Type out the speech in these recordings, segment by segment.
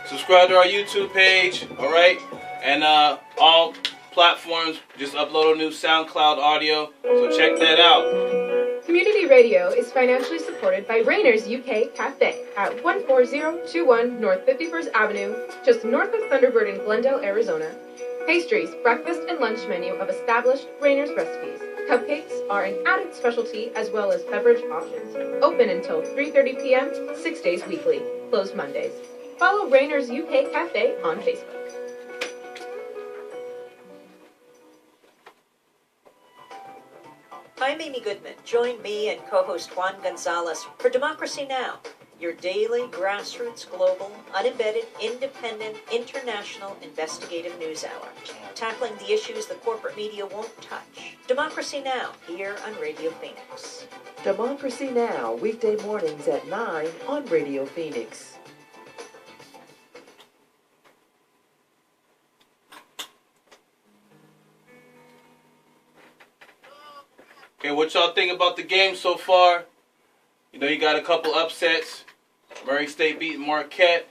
Subscribe to our YouTube page, all right? And all platforms, just upload a new SoundCloud audio, so check that out. Community radio is financially supported by Rainer's UK Cafe at 14021 North 51st Avenue, just north of Thunderbird in Glendale, Arizona. Pastries, breakfast, and lunch menu of established Rainer's recipes. Cupcakes are an added specialty as well as beverage options. Open until 3:30 p.m., 6 days weekly. Closed Mondays. Follow Rainer's UK Cafe on Facebook. I'm Amy Goodman. Join me and co-host Juan Gonzalez for Democracy Now!, your daily grassroots, global, unembedded, independent, international investigative news hour, tackling the issues the corporate media won't touch. Democracy Now! Here on Radio Phoenix. Democracy Now! Weekday mornings at 9 on Radio Phoenix. Okay, what y'all think about the game so far? You know, you got a couple upsets. Murray State beating Marquette.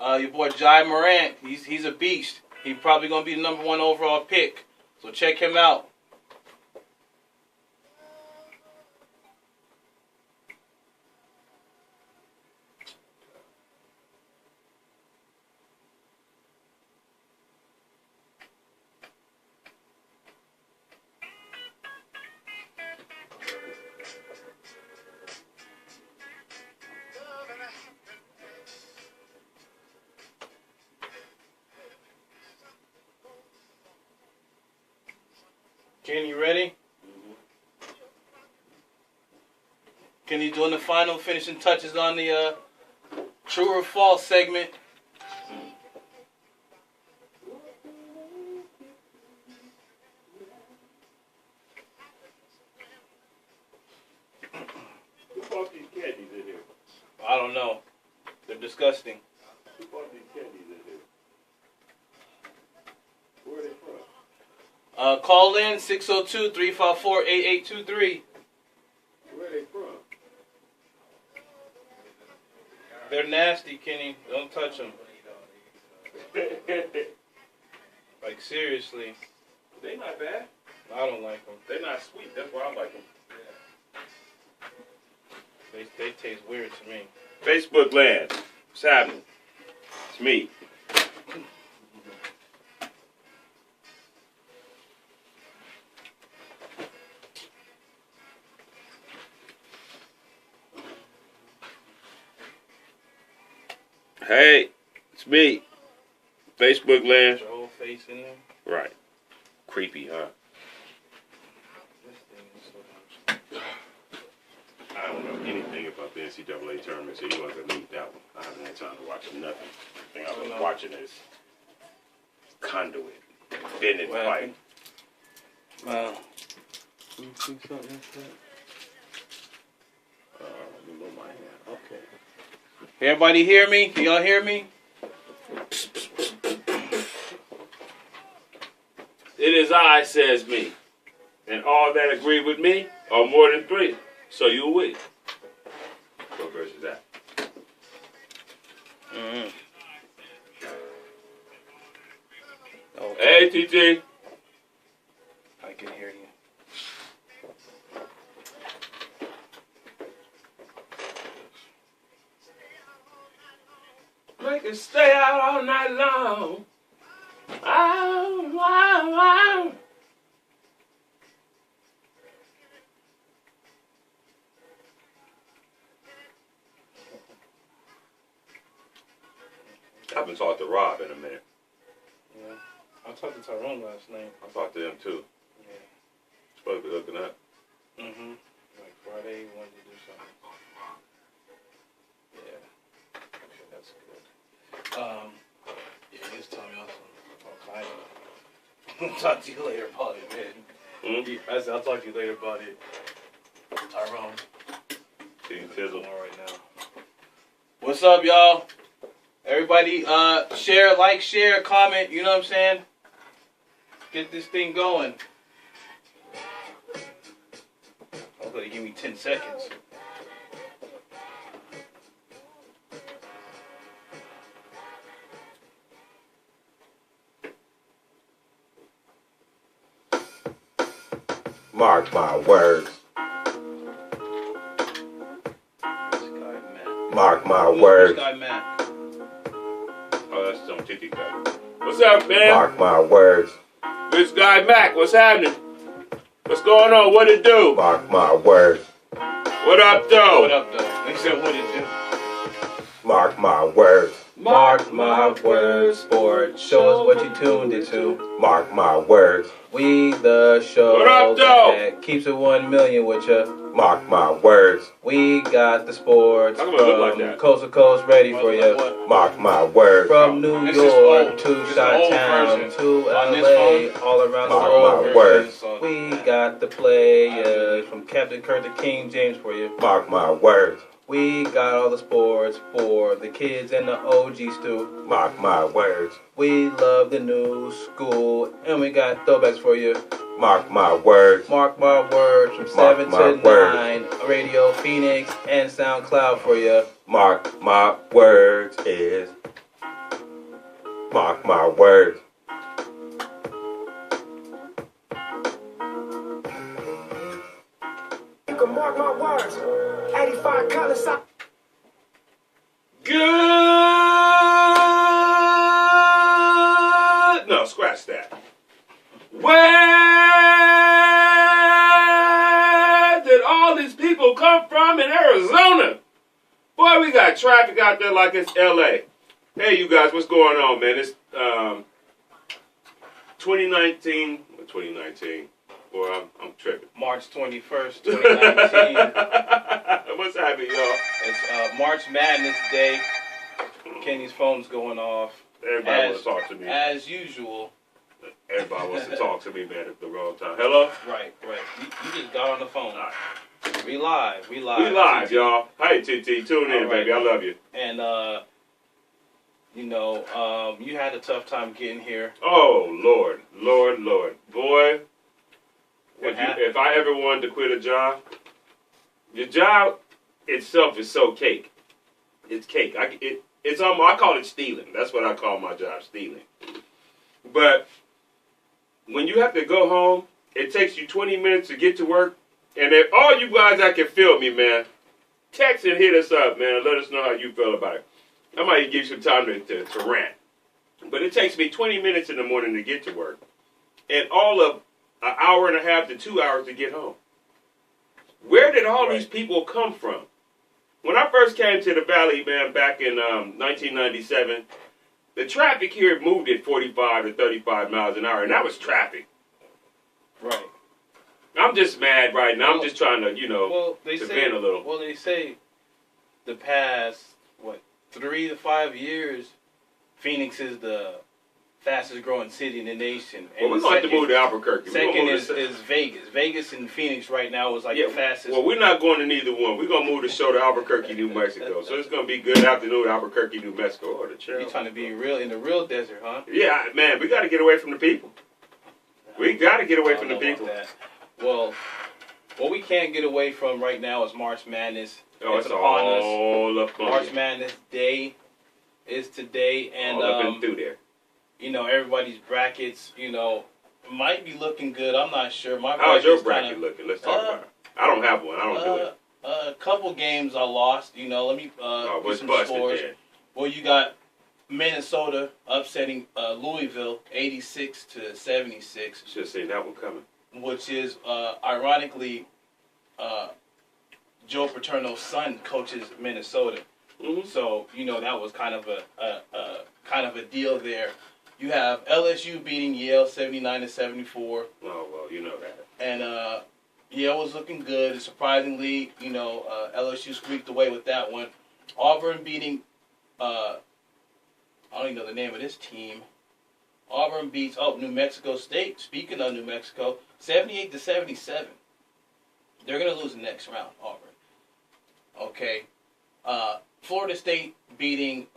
Your boy Jai Morant, he's a beast. He's probably going to be the #1 overall pick. So check him out. Ken, you ready? Kenny doing the final finishing touches on the true or false segment. Who bought these candies in here? I don't know. They're disgusting. Who bought these candies in here? Where are they from? Call in 602-354-8823. Where are they from? They're nasty, Kenny. Don't touch them. Like, seriously. They not bad. I don't like them. They're not sweet. That's why I like them. They taste weird to me. Facebook land. What's happening? It's me. Hey, it's me. Facebook land. Your whole face in there. Right. Creepy, huh? This thing is so I don't know anything about the NCAA tournament, so you want to leave that one. I haven't had time to watch nothing. The thing I've been watching is Conduit. Bennett What fight. Wow. You see something like that? Let me move my hand. Okay. Everybody hear me? Can y'all hear me? It is I, says me. And all that agree with me are more than 3. So you win. What verse is that? Mm-hmm. Okay. Hey, TT. I can hear you. Make it stay out all night long. I haven't talked to Rob in a minute. Yeah. I talked to Tyrone last night. I talked to him too. Yeah. Supposed to be hooking up. Mm-hmm. Like Friday, we wanted to do something. Yeah. Okay, that's good. Yeah, he was telling me I'll talk to you later about it, man. I said, I'll talk to you later about it. Tyrone. Team Tizzle. Right now. What's up, y'all? Everybody, share, like, share, comment. You know what I'm saying? Get this thing going. Okay, give me 10 seconds. Mark my words. Mark my words. Which guy, Matt? Oh, that's some TT guy. What's up, man? Mark my words. This guy Mac, what's happening? What's going on? What it do? Mark my words. What up, though? What up, though? They said what it do. Mark my words. Mark my words, sport. Show us what you tuned into. Mark my words. We the show What up, though? that keeps it 1 million with ya. Mark my words. We got the sports How come it look like from that? coast to coast ready for ya. Mark my words. From New This York is old. to This is an old Chi-Town version. to On this LA, phone? all around the Mark world. my words. We got the players from Captain Kirk to King James for you. Mark my words. We got all the sports for the kids and the OGs too. Mark my words. We love the new school and we got throwbacks for you. Mark my words. Mark my words from Mark 7 my to words. 9. Radio Phoenix and SoundCloud for you. Mark my words is. Mark my words. You can mark my words. 85 colors. Good. No, scratch that. Where did all these people come from in Arizona? Boy, we got traffic out there like it's LA. Hey, you guys, what's going on, man? It's 2019. 2019. Boy, I'm tripping. March 21st, 2019. What's happening, y'all? It's March Madness Day. Kenny's phone's going off. Everybody wants to talk to me. As usual. Everybody wants to talk to me, man, at the wrong time. Hello? Right. You just got on the phone. All right. We live. We live, y'all. Hey, TT, tune in, All right. baby. I love you. And, you had a tough time getting here. Oh, Lord. Boy, What happened? if I ever wanted to quit a job, the job itself is so cake. It's cake. It's almost, I call it stealing. That's what I call my job, stealing. But when you have to go home, it takes you 20 minutes to get to work. And if all you guys that can feel me, man, text and hit us up, man, and let us know how you feel about it. I might give you some time to rant. But it takes me 20 minutes in the morning to get to work. And all of an hour and a half to 2 hours to get home. Where did all these people come from? When I first came to the Valley, man, back in 1997, the traffic here moved at 45 to 35 miles an hour, and that was traffic. Right. I'm just mad right now. Well, I'm just trying to, to vent a little. Well, they say the past, 3 to 5 years, Phoenix is the fastest growing city in the nation. Well, we're going to have to move to Albuquerque. Second is Vegas. Vegas and Phoenix right now is like the fastest. Well, we're not going to neither one. We're going to move the show to Albuquerque, New Mexico. So it's going to be good afternoon, Albuquerque, New Mexico. Or the You're trying to be in the real desert, huh? Yeah, man, we got to get away from the people. We got to get away from the people. Well, what we can't get away from right now is March Madness. Oh, it's all up on March you. Madness Day is today, and all up and through there. Everybody's brackets, might be looking good. I'm not sure. My How's your bracket's bracket looking? Let's talk about it. I don't have one. I don't do it. A couple games I lost. Let me What's some busted scores. then? Well, you got Minnesota upsetting Louisville 86 to 76. Should have seen that one coming. Which is ironically Joe Paterno's son coaches Minnesota. Mm-hmm. So that was kind of a deal there. You have LSU beating Yale 79 to 74. Oh well, you know that. And Yale was looking good. And surprisingly, LSU squeaked away with that one. Auburn beating I don't even know the name of this team. Auburn beats New Mexico State. Speaking of New Mexico, 78 to 77. They're gonna lose the next round, Auburn. Okay. Florida State beating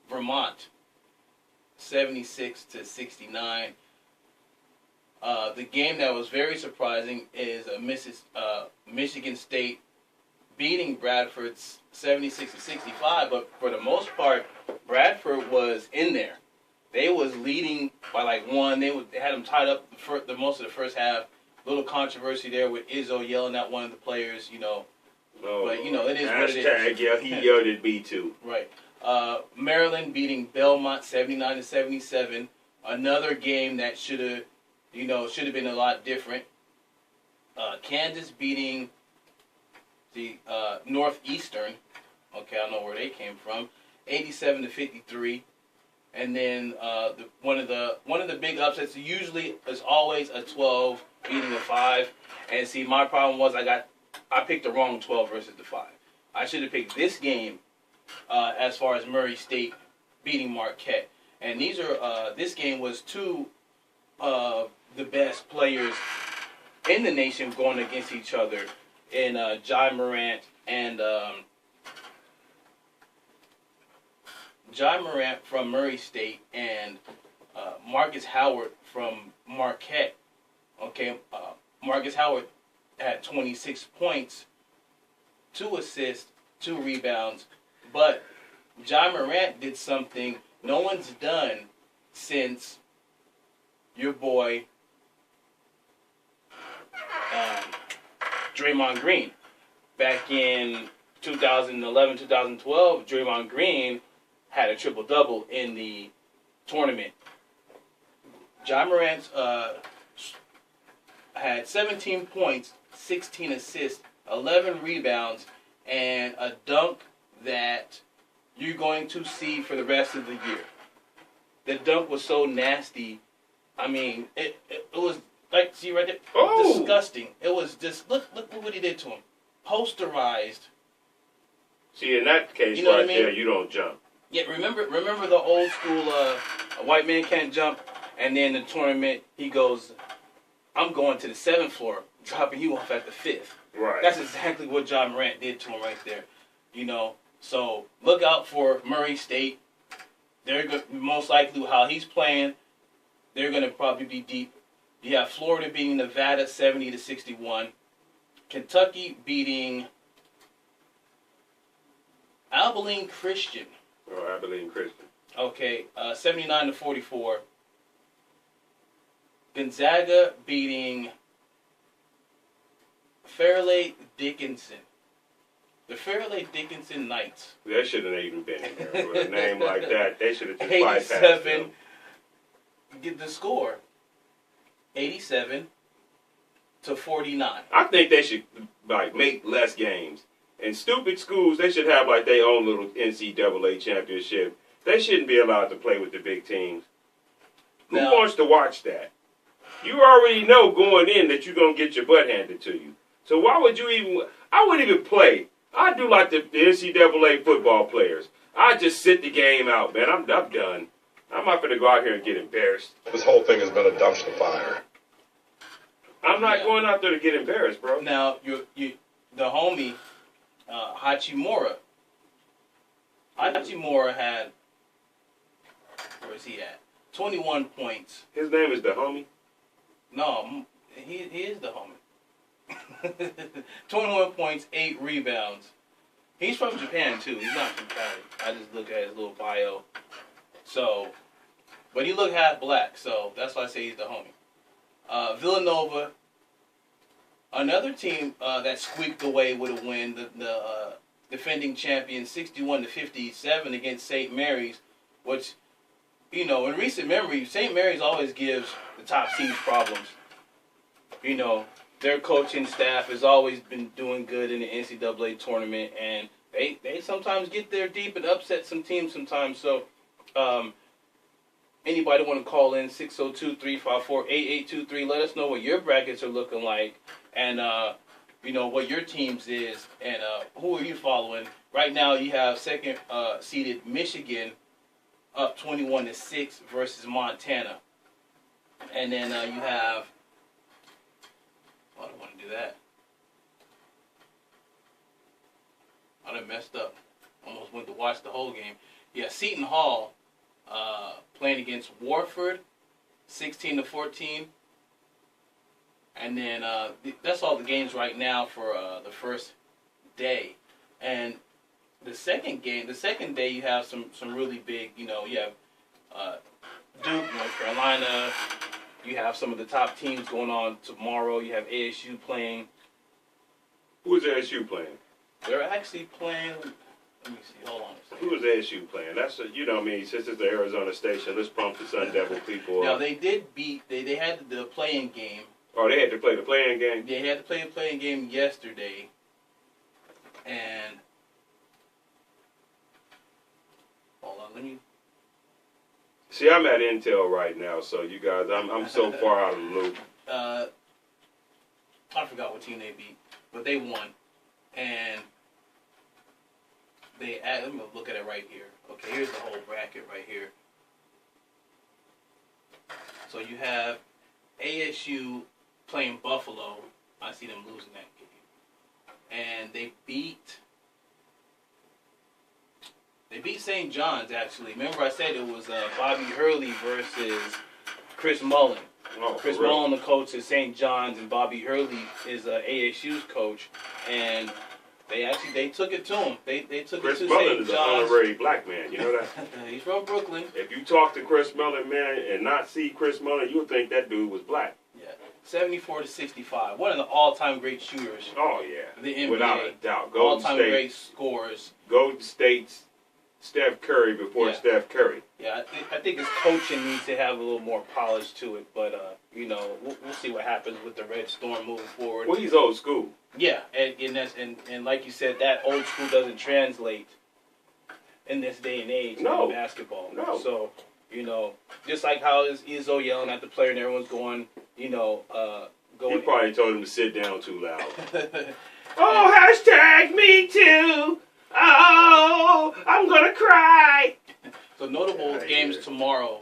Vermont 76 to 69. The game that was very surprising is Michigan State beating Bradford 76 to 65, but for the most part, Bradford was in there. They was leading by like one. They had them tied up the most of the first half. Little controversy there with Izzo yelling at one of the players, Oh, but, it is what it is. Hashtag, yeah, he yelled at me too. Right. Maryland beating Belmont 79-77. Another game that should have been a lot different. Kansas beating the Northeastern. Okay, I don't know where they came from. 87-53. And then one of the big upsets usually is always a 12 beating a 5. And see, my problem was I picked the wrong 12 versus the 5. I should have picked this game as far as Murray State beating Marquette. And this game was two of the best players in the nation going against each other in Ja Morant and Ja Morant from Murray State and Marcus Howard from Marquette. Okay, Marcus Howard had 26 points, 2 assists, 2 rebounds, but Ja Morant did something no one's done since your boy Draymond Green. Back in 2011, 2012, Draymond Green had a triple-double in the tournament. Ja Morant had 17 points, 16 assists, 11 rebounds, and a dunk that you're going to see for the rest of the year. The dunk was so nasty. I mean, it was like, see right there? Oh. Disgusting. It was just, look what he did to him. Posterized. See, in that case You know what right I mean? there, you don't jump. Yeah, remember the old school a white man can't jump, and then the tournament he goes, I'm going to the 7th floor, dropping you off at the 5th. Right. That's exactly what Ja Morant did to him right there. So look out for Murray State. They're most likely how he's playing. They're going to probably be deep. You have Florida beating Nevada 70-61. Kentucky beating Abilene Christian. Oh, Abilene Christian. Okay, 79-44. Gonzaga beating Fairleigh Dickinson. The Fairleigh Dickinson Knights. That shouldn't have even been in there. With a name like that, they should have just bypassed 87. them. Get the score. 87-49. I think they should make less games. And stupid schools, they should have like their own little NCAA championship. They shouldn't be allowed to play with the big teams. Who Now- wants to watch that? You already know going in that you're going to get your butt handed to you. So why would you even... I wouldn't even play. I do like the NCAA football players. I just sit the game out, man. I'm done. I'm not going to go out here and get embarrassed. This whole thing has been a dumpster fire. I'm not going out there to get embarrassed, bro. Now, the homie, Hachimura. Hachimura had... Where is he at? 21 points. His name is the homie. No, he is the homie. 21 points, 8 rebounds. He's from Japan, too. He's not from Cali. I just looked at his little bio. So, but he looked half black, so that's why I say he's the homie. Villanova, another team that squeaked away with a win, the defending champion 61-57 against St. Mary's, which, in recent memory, St. Mary's always gives the top seeds problems. Their coaching staff has always been doing good in the NCAA tournament, and they sometimes get there deep and upset some teams sometimes. So, anybody want to call in 602-354-8823? Let us know what your brackets are looking like, and what your teams is, and who are you following? Right now, you have second seeded Michigan up 21-6 versus Montana, and then you have. I don't want to do that. I done messed up. Almost went to watch the whole game. Yeah, Seton Hall playing against Warford, 16-14. And then that's all the games right now for the first day. And the second day you have some really big, you have Duke, North Carolina. You have some of the top teams going on tomorrow. You have ASU playing. Who is ASU playing? They're actually playing. Let me see. Hold on a second. Who is ASU playing? That's you know what I mean. Since it's the Arizona station, let's pump the Sun Devil people Now up. they did beat. They had the playing game. Oh, they had to play the playing game. They had to play the playing game yesterday, and hold on. Let me. See, I'm at Intel right now, so you guys, I'm so far out of the loop. I forgot what team they beat, but they won, and they. Let me look at it right here. Okay, here's the whole bracket right here. So you have ASU playing Buffalo. I see them losing that game, and they beat St. John's actually. Remember I said it was Bobby Hurley versus Chris Mullen. Oh, Chris for real? Mullen, the coach is St. John's, and Bobby Hurley is ASU's coach, and they took it to him. They took Chris it to Mullen St. is an John's. honorary black man. You know that? He's from Brooklyn. If you talk to Chris Mullen, man, and not see Chris Mullen, you would think that dude was black. Yeah, 74-65. One of the all-time great shooters. Oh yeah, The NBA. without a doubt. Golden All-time State, great scorers. Golden State's Steph Curry before Yeah. Steph Curry. Yeah, I think his coaching needs to have a little more polish to it, but you know, we'll see what happens with the Red Storm moving forward. Well, he's old school. Yeah, and like you said, that old school doesn't translate in this day and age No. in basketball. No. So, you know, just like how is Izzo yelling at the player and everyone's going, you know, He going. probably told him to sit down too loud. Oh, hashtag me too. Oh, I'm gonna cry. So notable Outta games here. tomorrow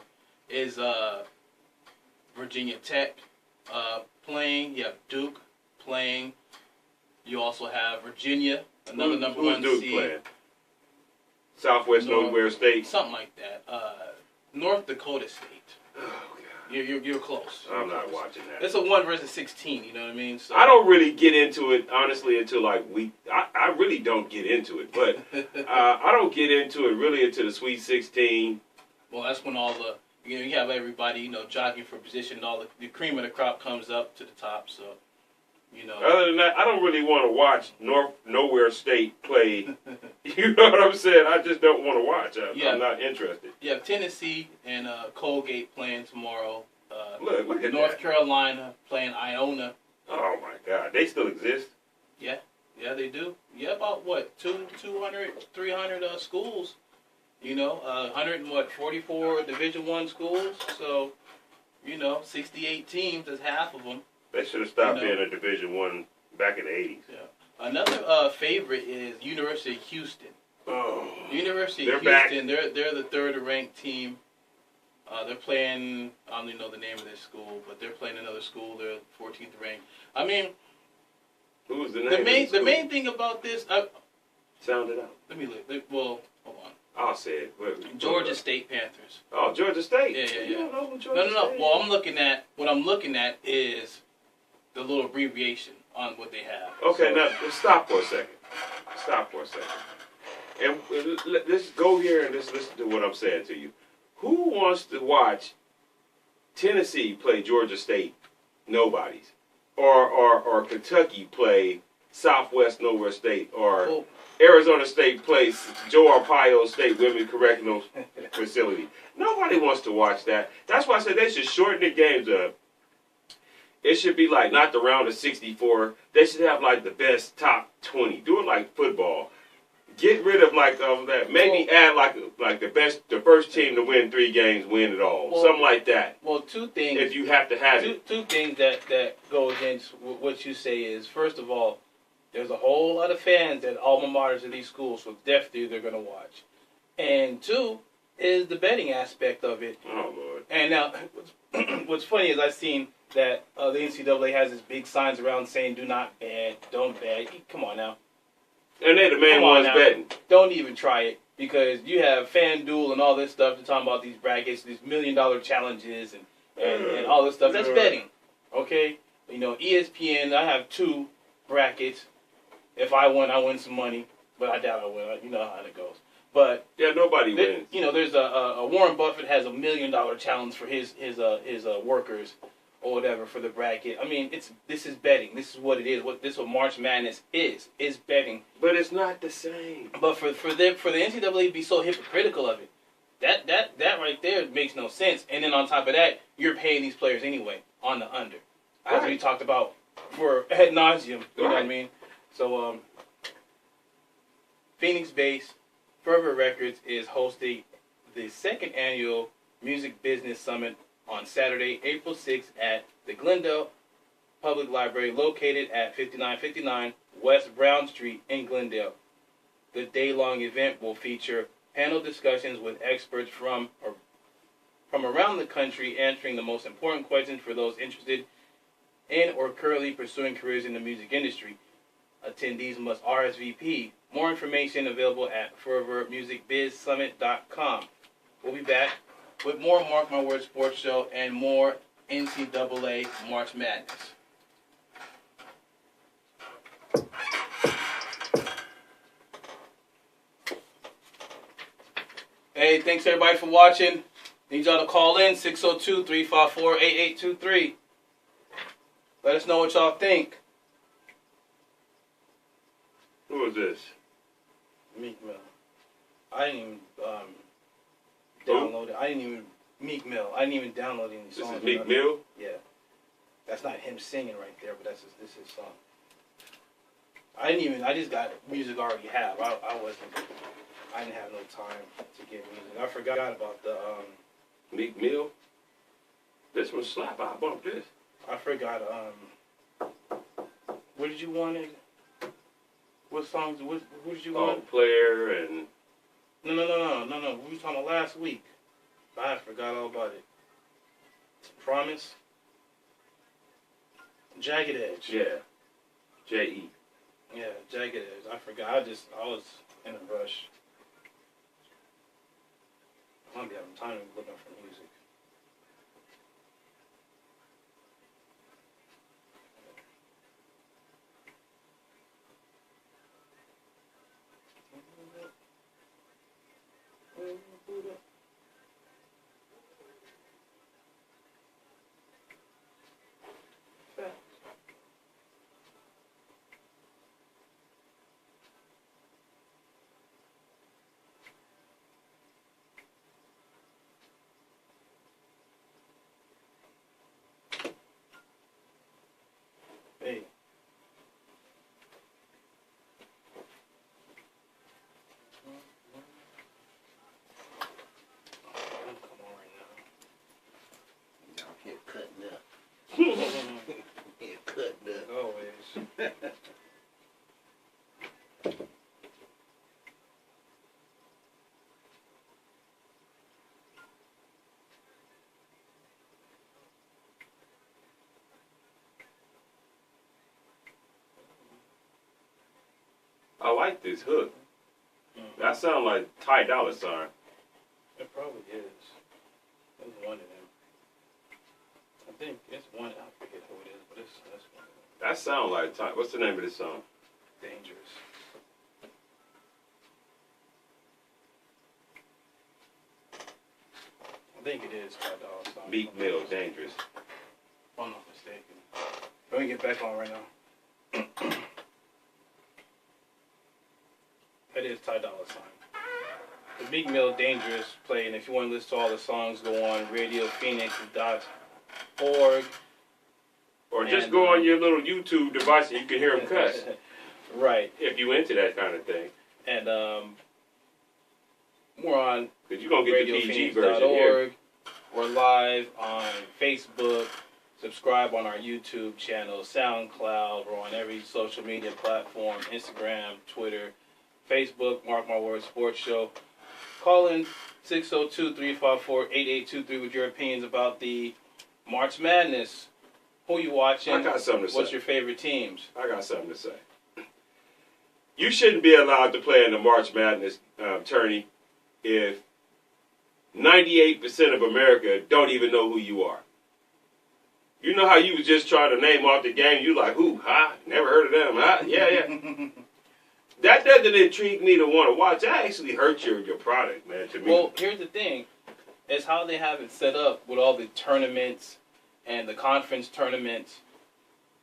is Virginia Tech playing. You have Duke playing. You also have Virginia, another number Who's one Duke seed. playing? Southwest Nowhere State. Something like that. North Dakota State. Oh, God. You're close. I'm not watching that. It's a 1 versus 16. You know what I mean? So I don't really get into it, honestly, until like I really don't get into it. But I don't get into it really until the Sweet 16. Well, that's when all the you have everybody jockeying for position. And all the cream of the crop comes up to the top. So Other than that, I don't really want to watch North Nowhere State play. You know what I'm saying? I just don't want to watch. I'm not interested. You have Tennessee and Colgate playing tomorrow. Look at North that. Carolina playing Iona. Oh my God, they still exist. Yeah, they do. Yeah, about what 200, 300 schools. 144 Division I schools. So 68 teams. That's half of them. They should have stopped being a Division I back in the 80s. Yeah. Another favorite is University of Houston. Oh, University of they're Houston. They're the third ranked team. They're playing. I don't even know the name of this school, but they're playing another school. They're 14th ranked. I mean, who's the name? the main thing about this. Sound it out. Let me look. Well, hold on. I'll say it. Georgia State Panthers. Oh, Georgia State. Yeah. You don't know who Georgia No. State Well, is? what I'm looking at is the little abbreviation on what they have. Okay, So- now stop for a second. And let's go here and just listen to what I'm saying to you. Who wants to watch Tennessee play Georgia State? Nobody's. Or Kentucky play Southwest Nowhere State, or Well, Arizona State plays Joe Arpaio State Women's Correctional Facility. Nobody wants to watch that. That's why I said they should shorten the games up. It should be like not the round of 64. They should have like the best top 20. Do it like football. Get rid of like that. Maybe add like the first team to win 3 games win it all. Well, Something like that. Well, two things. If you have to have it. Two things that go against what you say is, first of all, there's a whole lot of fans at alma maters of these schools, so definitely they're going to watch. And two is the betting aspect of it. Oh, Lord. And now, what's funny is I've seen that the NCAA has these big signs around saying, do not bet, don't bet. Come on now. And they're the main Come on ones now. betting. Don't even try it, because you have FanDuel and all this stuff. They're talking about these brackets, these $1 million challenges and all this stuff. That's betting, okay? ESPN, I have 2 brackets. If I win some money, but I doubt I win. You know how it goes. But Yeah, nobody wins. you know, there's a Warren Buffett has $1 million challenge for his workers or whatever for the bracket. I mean, this is betting. This is what it is. This is what March Madness is betting. But it's not the same. But for the NCAA to be so hypocritical of it, that right there makes no sense. And then on top of that, you're paying these players anyway on the under, as we talked about for ad nauseum. You know what I mean? So Phoenix-based Fervor Records is hosting the second annual Music Business Summit on Saturday, April 6th at the Glendale Public Library located at 5959 West Brown Street in Glendale. The day-long event will feature panel discussions with experts from around the country answering the most important questions for those interested in or currently pursuing careers in the music industry. Attendees must RSVP. More information available at fervormusicbizsummit.com. We'll be back with more Mark My Words Sports Show and more NCAA March Madness. Hey, thanks everybody for watching. Need y'all to call in 602-354-8823. Let us know what y'all think. Who is this? Meek Mill. I didn't even download it. I didn't even download any songs. This is Meek Mill? Yeah. That's not him singing right there, but this is his song. I just got music I already have. I didn't have no time to get music. I forgot about the Meek Mill? This one slap. I bumped this. I forgot what did you want it? What songs what did you want? Player and No. We were talking about last week. I forgot all about it. Promise. Jagged Edge. yeah. J.E. Yeah, Jagged Edge. I forgot. I was in a rush. I don't be having time to look up for music. Hey. Come on right now. Y'all get cutting up. Get cutting up. Always. I like this hook. That sounds like Ty Dolla $ign. It probably is. It's one of them. I think it's one. I forget who it is, but it's one of them. That sounds like Ty. What's the name of this song? Dangerous. I think it is Ty Dolla $ign. Meek Mill, Dangerous. If I'm not mistaken. Let me get back on right now. That is Ty Dolla $ign. The Meek Mill Dangerous play, and if you want to listen to all the songs, go on radiophoenix.org. Or just go on your little YouTube device and you can hear them cuss. Right. If you into that kind of thing. And we're on Because you're going to get the PG version here. radiophoenix.org. We're live on Facebook. Subscribe on our YouTube channel, SoundCloud. We're on every social media platform, Instagram, Twitter, Facebook, Mark My Words Sports Show. Call in 602-354-8823 with your opinions about the March Madness. Who you watching? I got something to say. What's your favorite teams? I got something to say. You shouldn't be allowed to play in the March Madness tourney if 98% of America don't even know who you are. You know how you was just trying to name off the game? You like, who? Huh? Never heard of them, huh? Yeah. that doesn't intrigue me to want to watch. That actually hurts your product, man, to me. Well, here's the thing. It's how they have it set up with all the tournaments and the conference tournaments.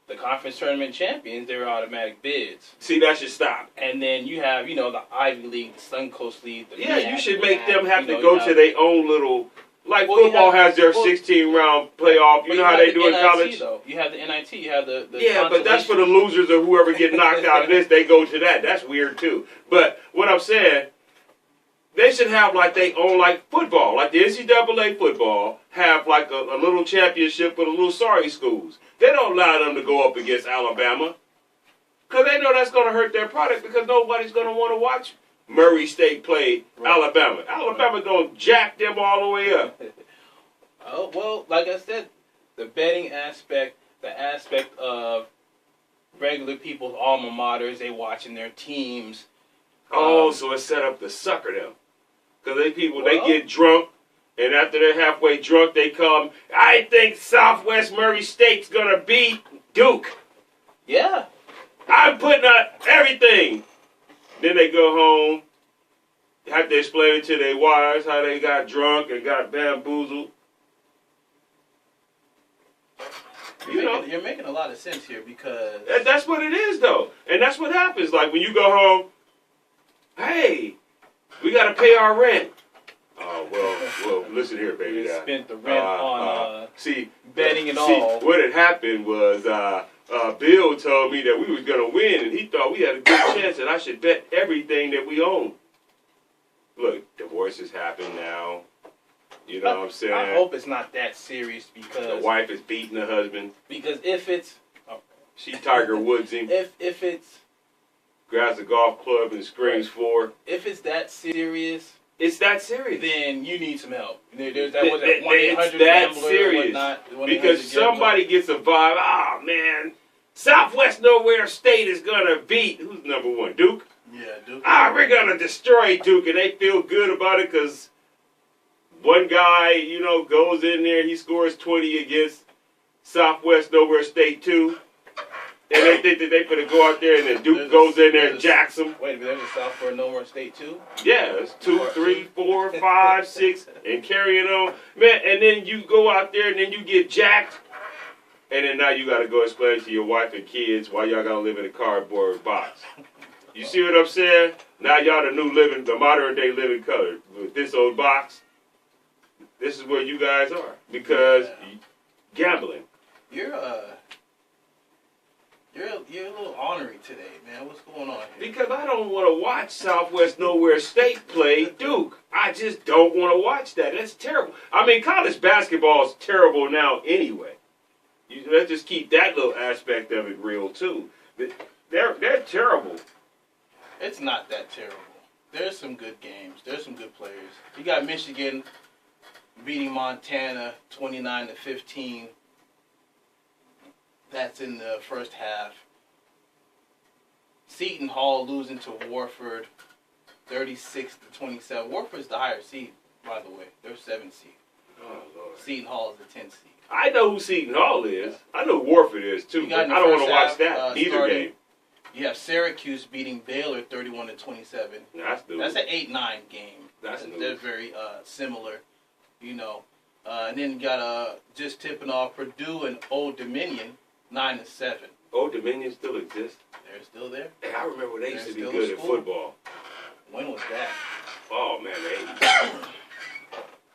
The conference tournament champions, they're automatic bids. See, that should stop. And then you have, the Ivy League, the Suncoast League. The Yeah, MEAC, you should make them have to you go have- to their own little... Like Well, you football have- has their well, 16-round playoff. You know how have they the do in NIT, college? though. You have the NIT. You have the Yeah, but that's for the consolation. losers or whoever get knocked out of this. They go to that. That's weird, too. But what I'm saying, they should have like they own like football. Like the NCAA football have like a little championship for the little sorry schools. They don't allow them to go up against Alabama. Because they know that's going to hurt their product because nobody's going to want to watch Murray State play Alabama. Alabama's going to jack them all the way up. Oh, well, like I said, the betting aspect, the aspect of regular people's alma maters, they watching their teams. Oh, so it's set up to sucker them. Because they people, they Well- get drunk, and after they're halfway drunk, they come, I think Southwest Murray State's going to beat Duke. Yeah. I'm putting up everything. Then they go home, have to explain it to their wives how they got drunk and got bamboozled. You're making a lot of sense here because... That's what it is, though. And that's what happens. Like, when you go home, hey, we got to pay our rent. Oh, well, listen here, baby. You spent the rent on betting and all. What had happened was Bill told me that we was going to win, and he thought we had a good chance that I should bet everything that we own. Look, divorces happen now. You know what I'm saying? I hope it's not that serious because... The wife is beating the husband. Because if it's... She Tiger Woods him. If it's... Grabs a golf club and screams for. If it's that serious... It's that serious. Then you need some help. There's It's that 1-800 that gambler serious. or whatnot. 1-800 Because gambler. somebody gets a vibe, oh man, Southwest Nowhere State is going to beat, who's number one, Duke? Yeah, Duke. We're going to destroy Duke, and they feel good about it because one guy, goes in there, he scores 20 against Southwest Nowhere State too. And they think that they finna go out there and then Duke goes in there and jacks them. Wait, but there's a Southwest Nowhere State too? Yeah, it's 2, 3, 4, 5, 6, and carrying on. Man, and then you go out there and then you get jacked. And then now you got to go explain to your wife and kids why y'all got to live in a cardboard box. You see what I'm saying? Now y'all the modern day living color. With this old box, this is where you guys are. Because gambling. You're a little ornery today, man. What's going on here? Because I don't want to watch Southwest Nowhere State play Duke. I just don't want to watch that. That's terrible. I mean, college basketball is terrible now anyway. Let's just keep that little aspect of it real, too. They're terrible. It's not that terrible. There's some good games. There's some good players. You got Michigan beating Montana 29-15. That's in the first half. Seton Hall losing to Warford 36-27. Warford's the higher seed, by the way. They're 7th seed. Oh, Lord. Seton Hall is the 10th seed. I know who Seton Hall is. I know Warford is, too. You But got in I the don't want first to watch half, that. Neither starting- game. You have Syracuse beating Baylor 31-27. That's new. That's an 8-9 game. That's new. They're very similar, And then you got just tipping off Purdue and Old Dominion 9-7. Old Dominion still exists? They're still there. Hey, I remember they used They're to be still good a at school. football. When was that? Oh, man, the 80s.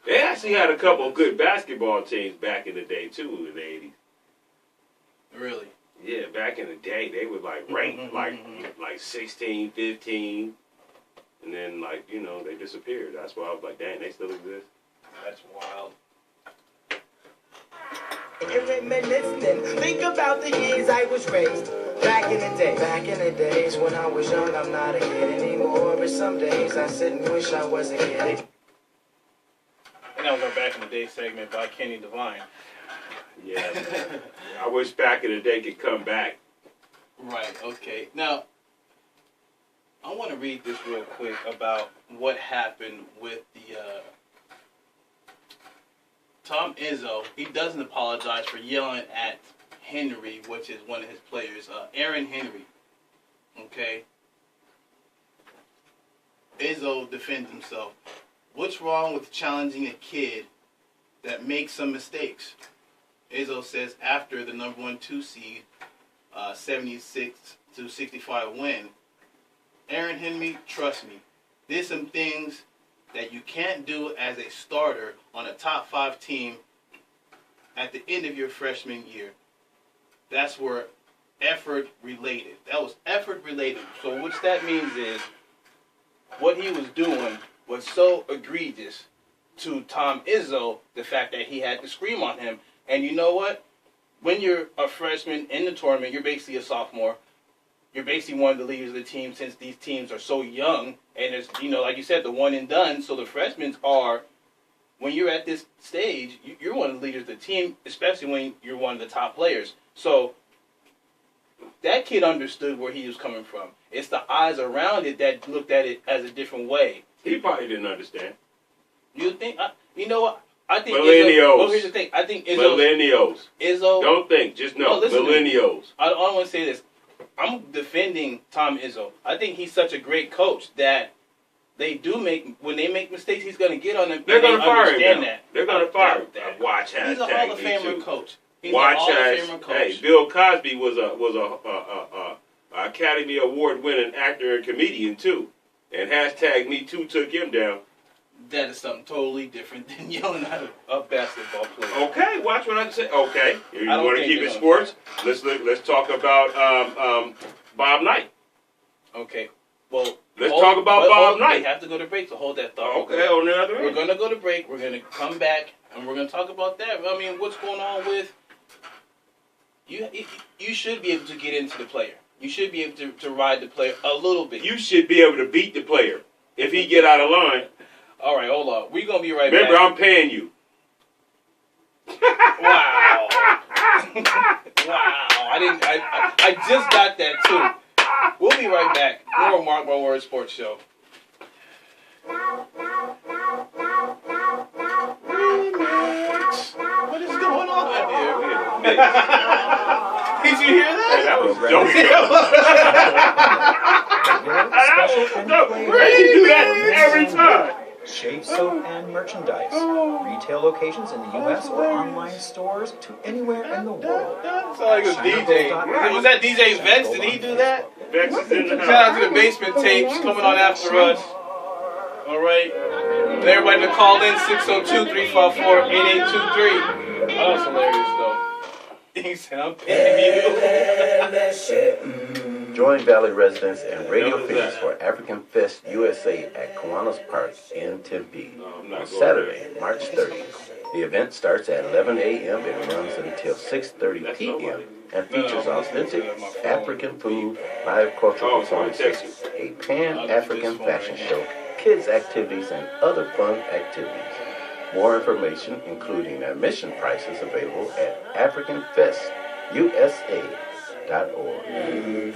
They actually had a couple of good basketball teams back in the day, too, in the 80s. Really? Yeah, back in the day, they would, rank, like 16, 15. And then, they disappeared. That's why I was like, dang, they still exist. That's wild. Think about the years I was raised. Back in the day. Back in the days when I was young, I'm not a kid anymore. But some days I sit and wish I was a kid. And that was our Back in the Day segment by Kenny Devine. Yeah, man. I wish back in the day could come back. Right, okay. Now, I want to read this real quick about what happened with the Tom Izzo. He doesn't apologize for yelling at Henry, which is one of his players, Aaron Henry. Okay? Izzo defends himself. What's wrong with challenging a kid that makes some mistakes? Izzo says after the number 1-2 seed, 76-65 win, Aaron Henry, trust me, there's some things that you can't do as a starter on a top 5 team at the end of your freshman year. That's where effort related. That was effort related. So what that means is what he was doing was so egregious to Tom Izzo, the fact that he had to scream on him. And you know what? When you're a freshman in the tournament, you're basically a sophomore. You're basically one of the leaders of the team since these teams are so young. And it's, you know, like you said, the one and done. So the freshmen are, when you're at this stage, you're one of the leaders of the team, especially when you're one of the top players. So that kid understood where he was coming from. It's the eyes around it that looked at it as a different way. He probably didn't understand. You think? You know what? I think millennials. Izzo, well, here's the thing. I think millennials. Izzo. Don't think. Just know. Millennials. I want to say this. I'm defending Tom Izzo. I think he's such a great coach that they do make, when they make mistakes, he's going to get on them. They're going to fire him. That. They're going to fire him. Watch hashtag. He's a Hall of Famer coach. Watch hashtag. Hey, Bill Cosby was a Academy Award winning actor and comedian too, and hashtag Me Too took him down. That is something totally different than yelling at a basketball player. Okay, watch what I say. Okay, you want to keep it sports? Let's talk about Bob Knight. Okay, well, let's talk about Bob Knight. We have to go to break, so hold that thought. Okay, on the other end. We're gonna go to break. We're gonna come back and we're gonna talk about that. I mean, what's going on with you? You should be able to get into the player. You should be able to ride the player a little bit. You should be able to beat the player if he get out of line. All right, hold on. We're going to be right back. Remember, I'm paying you. Wow. Wow. I just got that, too. We'll be right back. More Mark My Word Sports Show. What is going on here? Did you hear that? Hey, that was dope. That was dope. Where you do that every time? Shave soap and merchandise. Retail locations in the U.S. or online stores to anywhere in the world. That's like a DJ. Was that DJ Vex? Did he do that? Vex is in the house. Shout out to the Basement Tapes coming on after us. All right. And everybody to call in 602-354-8823. Oh, that's hilarious, though. He said, I'm paying you. Join Valley residents and Radio Phoenix for African Fest USA at Kiwanis Park in Tempe on Saturday, March 30th. The event starts at 11 a.m. and runs until 6:30 p.m. and features authentic African food, live cultural performances, a Pan-African fashion show, kids activities, and other fun activities. More information, including admission prices, available at AfricanFestUSA.org.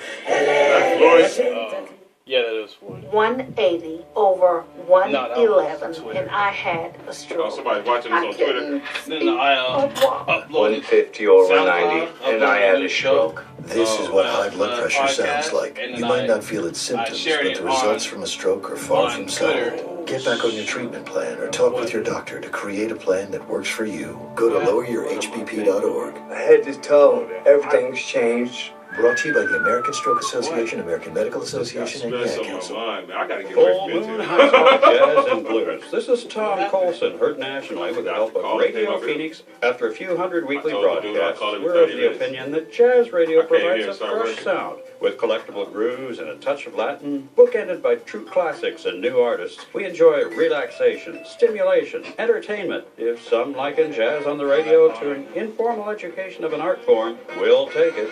Yeah, that is Florida. 180 over 111, and I had a stroke. Oh, somebody's watching this on Twitter. No, I uploaded 150 over 90, and I had a stroke. This is what high blood pressure sounds like. You might not feel its symptoms, but the results from a stroke are far from solid. Get back on your treatment plan or talk with your doctor to create a plan that works for you. Go to loweryourhbp.org. Head to toe, everything's changed. Brought to you by the American Stroke Association, American Medical Association, and Ad Council. I gotta get Full Moon High School Jazz and Blues. This is Tom Colson, heard nationally with the help of Radio Phoenix. After a few hundred weekly broadcasts, we're of the opinion that jazz radio provides a fresh sound. With collectible grooves and a touch of Latin, bookended by true classics and new artists, we enjoy relaxation, stimulation, entertainment. If some liken jazz on the radio to an informal education of an art form, we'll take it.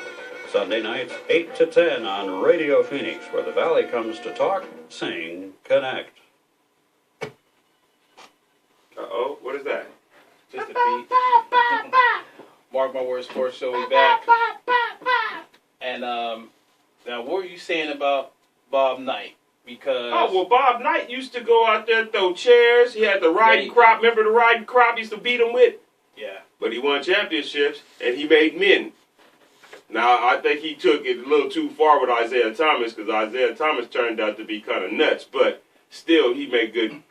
Sunday nights, 8 to 10 on Radio Phoenix, where the Valley comes to talk, sing, connect. Uh-oh, what is that? Just a beat. Mark My Word Sports Show, we back. And now what were you saying about Bob Knight? Because Bob Knight used to go out there and throw chairs. He had the riding crop. Remember the riding crop he used to beat him with? Yeah. But he won championships, and he made men. Now, I think he took it a little too far with Isaiah Thomas, because Isaiah Thomas turned out to be kind of nuts. But still he made good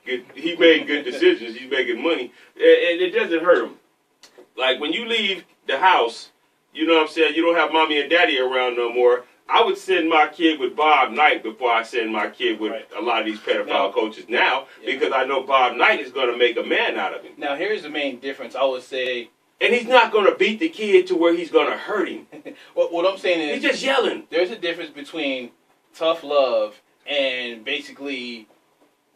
decisions. He's making money, and it doesn't hurt him. Like when you leave the house, you know what I'm saying, you don't have mommy and daddy around no more. I would send my kid with Bob Knight before I send my kid with a lot of these pedophile coaches now, because I know Bob Knight is going to make a man out of him. Now, here's the main difference. I would say... And he's not going to beat the kid to where he's going to hurt him. What I'm saying is... He's just yelling. There's a difference between tough love and basically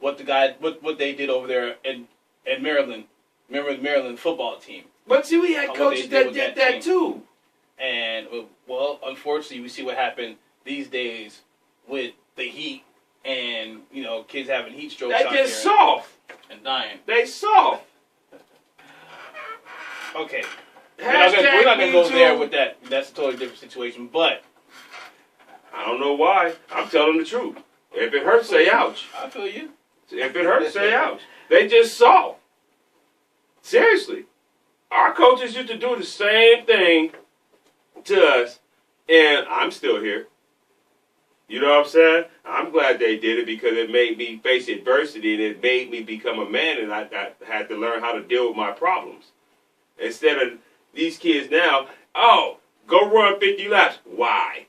what they did over there at Maryland. Remember the Maryland football team? But see, we had coaches that did that too. And, well, unfortunately, we see what happened these days with the heat and, you know, kids having heat strokes out there. They're just soft. And dying. They soft. Okay. We're not going to go there with that. That's a totally different situation. But I don't know why. I'm telling the truth. If it hurts, say ouch. I feel you. If it hurts, say ouch. They just soft. Seriously. Our coaches used to do the same thing to us, and I'm still here. You know what I'm saying? I'm glad they did it because it made me face adversity and it made me become a man, and I had to learn how to deal with my problems. Instead of these kids now, oh, go run 50 laps. Why?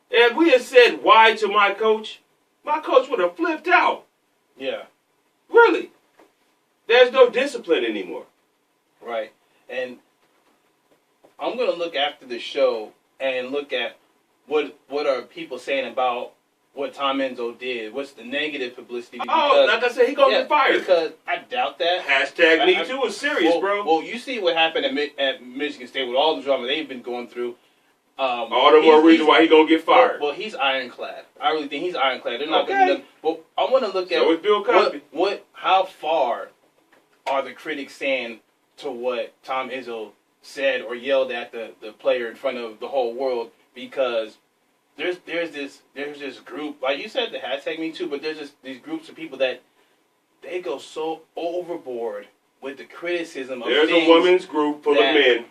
And if we had said why to my coach would have flipped out. Yeah. Really. There's no discipline anymore. Right. And I'm going to look after the show and look at what are people saying about what Tom Izzo did. What's the negative publicity? Because, like I said, he going to get fired. Because I doubt that. Hashtag Me Too is serious, bro. Well, you see what happened at Michigan State with all the drama they've been going through. All the more reason why he going to get fired. Well, he's ironclad. I really think he's ironclad. They're not going to do nothing. But I want to look at is Bill Cosby. How far are the critics saying to what Tom Izzo said or yelled at the player in front of the whole world, because there's this group, like you said, the hashtag Me Too, but there's these groups of people that they go so overboard with the criticism of There's things. A women's group full of men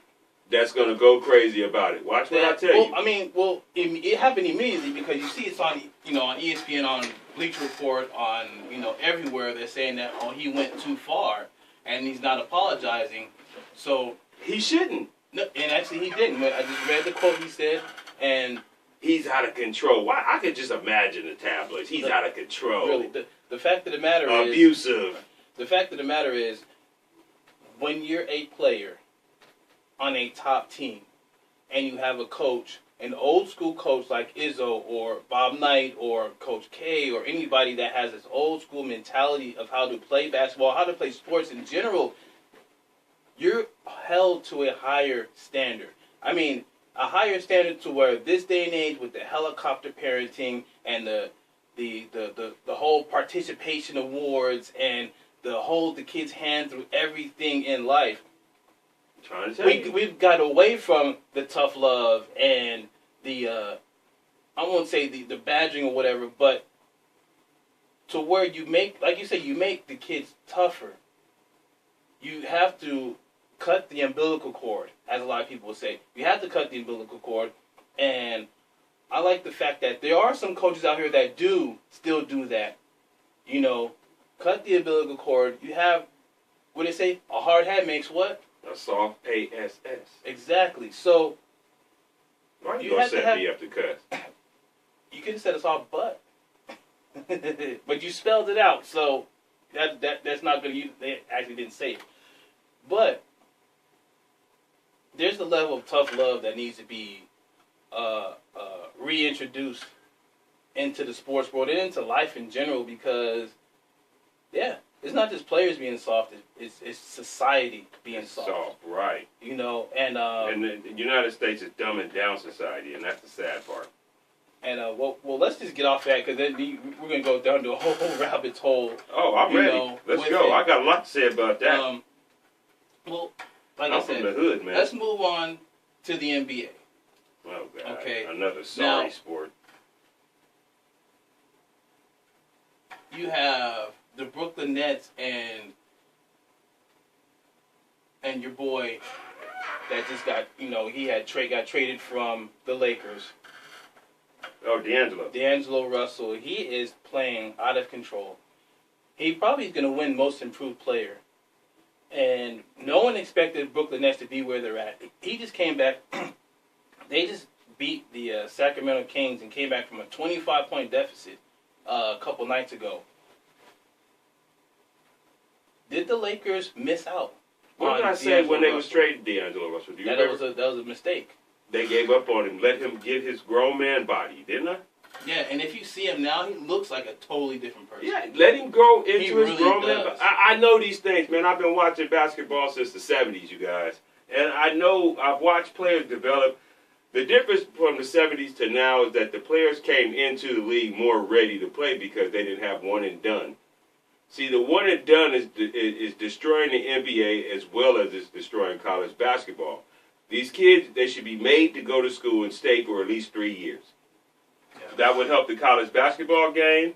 that's going to go crazy about it. Watch what I tell you. I mean, it happened immediately because you see it's on, on ESPN, on Bleacher Report, on, everywhere. They're saying that, he went too far and he's not apologizing. So he shouldn't. No, and actually he didn't. I just read the quote he said, and he's out of control. Why? I could just imagine the tabloids. He's out of control. Really, the fact of the matter is abusive. The fact of the matter is, when you're a player on a top team, and you have a coach, an old school coach like Izzo or Bob Knight or Coach K or anybody that has this old school mentality of how to play basketball, how to play sports in general, you're held to a higher standard. I mean, a higher standard to where this day and age with the helicopter parenting and the whole participation awards and the hold the kid's hand through everything in life. We've got away from the tough love and the I won't say the badgering or whatever, but to where you make, like you say, you make the kids tougher. You have to cut the umbilical cord, as a lot of people will say. You have to cut the umbilical cord, and I like the fact that there are some coaches out here that still do that. Cut the umbilical cord. You have, what they say, a hard hat makes what? A soft ASS. Exactly. So, why you gonna set me up to cuss? You could have said a soft butt. But you spelled it out, so that's not going to, they actually didn't say it. But there's the level of tough love that needs to be reintroduced into the sports world and into life in general, because, it's not just players being soft, it's society being soft. Right. And the United States is dumbing down society, and that's the sad part. And well, let's just get off that, because then we're going to go down to a whole rabbit hole. Oh, I'm ready. Let's go. I got a lot to say about that. Well, like I'm I said, from the hood, man. Let's move on to the NBA. Oh, God. Okay. Another sorry sport. You have the Brooklyn Nets and your boy that just got, got traded from the Lakers. Oh, D'Angelo. D'Angelo Russell. He is playing out of control. he probably is going to win Most Improved Player. And no one expected Brooklyn Nets to be where they're at. He just came back. They just beat the Sacramento Kings and came back from a 25-point deficit a couple nights ago. Did the Lakers miss out? What did I say when they was trading D'Angelo Russell? Do you remember? That was a mistake. They gave up on him, let him get his grown man body, didn't I? Yeah, and if you see him now, he looks like a totally different person. Yeah, let him grow into his really grown man body. I know these things, man. I've been watching basketball since the 70s, you guys. And I know I've watched players develop. The difference from the 70s to now is that the players came into the league more ready to play because they didn't have one and done. See, the one and done is destroying the NBA as well as it's destroying college basketball. These kids, they should be made to go to school and stay for at least 3 years. Yeah. That would help the college basketball game.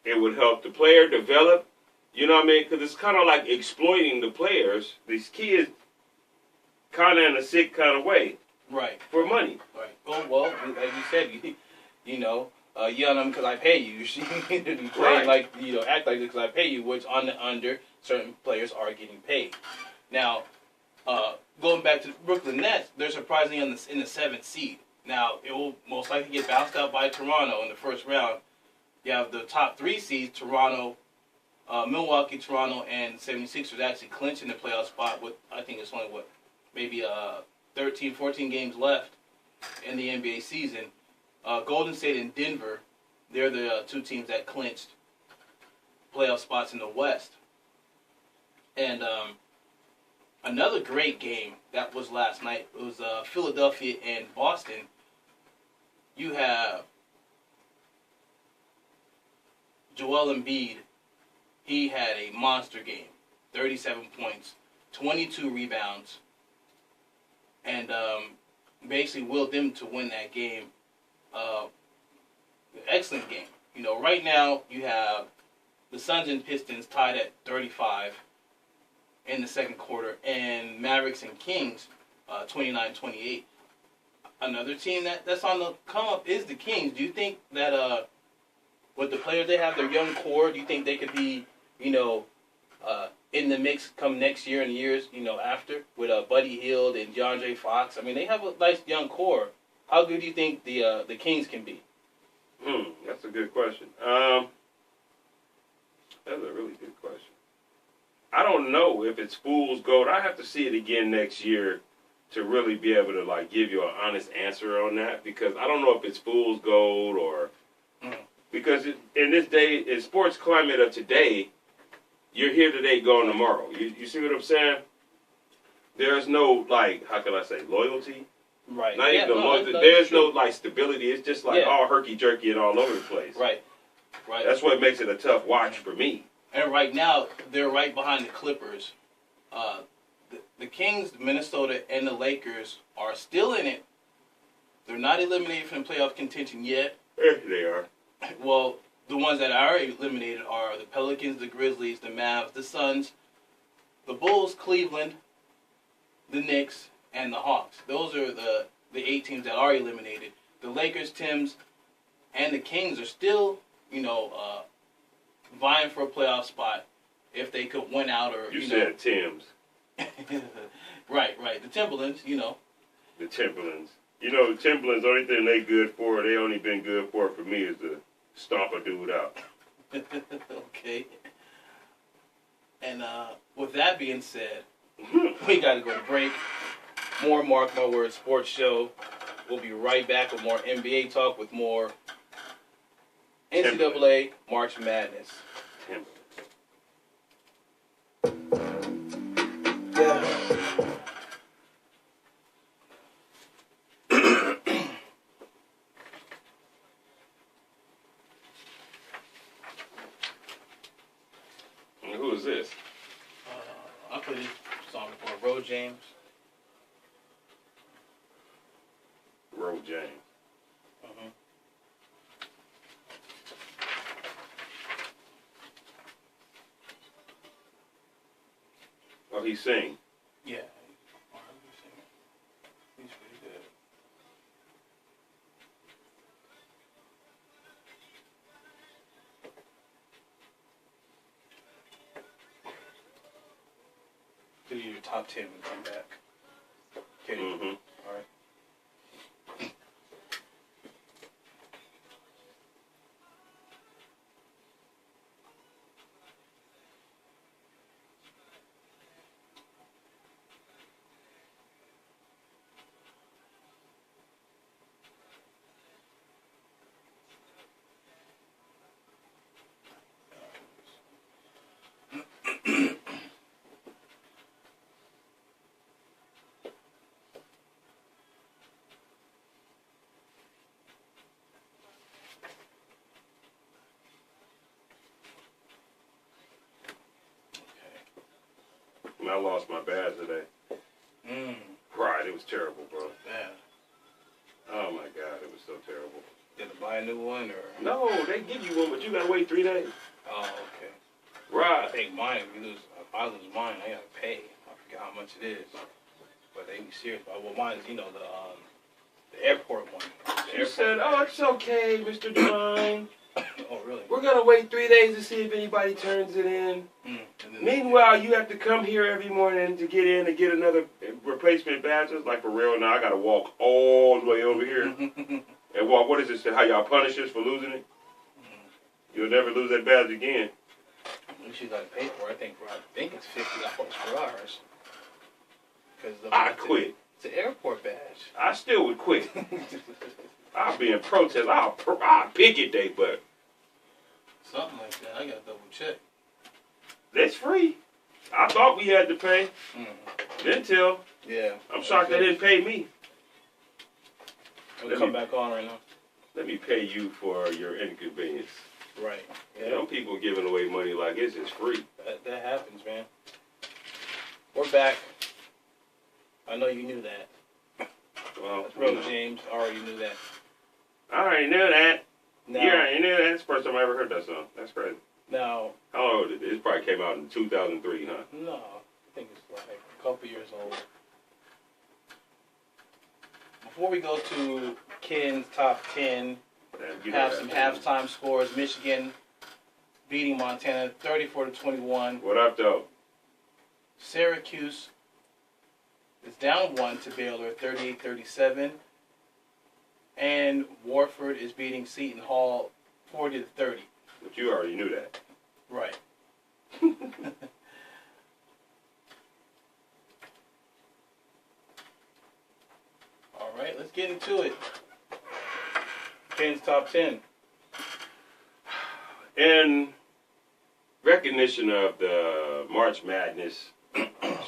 It would help the player develop. You know what I mean? Because it's kind of like exploiting the players. These kids kind of in a sick kind of way. Right. For money. Right. Well, like you said, you on them because I pay you. You should be playing right. like, act like this because I pay you, which on the under, certain players are getting paid. Now, going back to the Brooklyn Nets, they're surprisingly in the 7th seed. Now, it will most likely get bounced out by Toronto in the first round. You have the top 3 seeds, Toronto, Milwaukee, Toronto, and 76ers actually clinching the playoff spot with, I think it's only, maybe 13, 14 games left in the NBA season. Golden State and Denver, they're the 2 teams that clinched playoff spots in the West. And another great game that was last night. It was Philadelphia and Boston. You have Joel Embiid. He had a monster game. 37 points, 22 rebounds, and basically willed them to win that game. Excellent game. Right now you have the Suns and Pistons tied at 35 in the second quarter, and Mavericks and Kings 29-28. Another team that's on the come up is the Kings. Do you think that with the players they have, their young core, do you think they could be in the mix come next year and years after with Buddy Hield and DeAndre Fox? I mean, they have a nice young core. How good do you think the Kings can be? That's a good question. That's a really good question. I don't know if it's fool's gold. I have to see it again next year to really be able to give you an honest answer on that, because I don't know if it's fool's gold or because in this day, in sports climate of today, you're here today, gone tomorrow. You see what I'm saying? There's no how can I say, loyalty. Right. Not even loyalty. There's no stability. It's just all herky jerky and all over the place. Right. That's what makes it a tough watch for me. And right now, they're right behind the Clippers. The Kings, Minnesota, and the Lakers are still in it. They're not eliminated from the playoff contention yet. They are. Well, the ones that are eliminated are the Pelicans, the Grizzlies, the Mavs, the Suns, the Bulls, Cleveland, the Knicks, and the Hawks. Those are the 8 teams that are eliminated. The Lakers, Timbs, and the Kings are still, vying for a playoff spot if they could win out or, You said Timbs. Right. The Timberlands, The Timberlands. The Timberlands, the only thing they good for, they only been good for me is to stomp a dude out. Okay. And with that being said, we got to go to break. More Mark My Words Sports Show. We'll be right back with more NBA talk, with more NCAA March Madness. Yeah. Who is this? I played this song before. Road James. Road James. Oh, he sing. Yeah. He's pretty good. your top 10 when you come back. Okay. Mm-hmm. All right. I lost my badge today. Right, it was terrible, bro. Yeah. Oh my God, it was so terrible. Did you buy a new one or? No, they give you one, but you gotta wait 3 days. Oh, okay. Right. I think mine. If I lose mine, I gotta pay. I forget how much it is. But they be serious. Well, mine is the airport one. She said, "Oh, it's okay, Mr. Devine. Oh, really? We're gonna wait 3 days to see if anybody turns it in. Meanwhile, you have to come here every morning to get in and get another replacement badge." It's like, for real now, I gotta walk all the way over here and walk. What is this? How y'all punish us for losing it? You'll never lose that badge again. At least you gotta pay for it. I think it's $50 for ours. I quit. It's an airport badge. I still would quit. I'll be in protest. I'll picket day, but something like that. I gotta double check. That's free. I thought we had to pay. Until I'm shocked they didn't pay me. We'll come back on right now. Let me pay you for your inconvenience. Right. Yeah. Some people giving away money like it's just free. That happens, man. We're back. I know you knew that. Well, that's bro James already knew that. I already knew that. No. You already knew that. That's the first time I ever heard that song. That's crazy. No. How old is it? It probably came out in 2003, huh? No. I think it's like a couple years old. Before we go to Ken's top 10, have some halftime scores. Michigan beating Montana 34-21. What up, though? Syracuse is down 1 to Baylor 38-37. And Warford is beating Seton Hall 40-30. But you already knew that. Right. All right, let's get into it. Ken's top 10. In recognition of the March Madness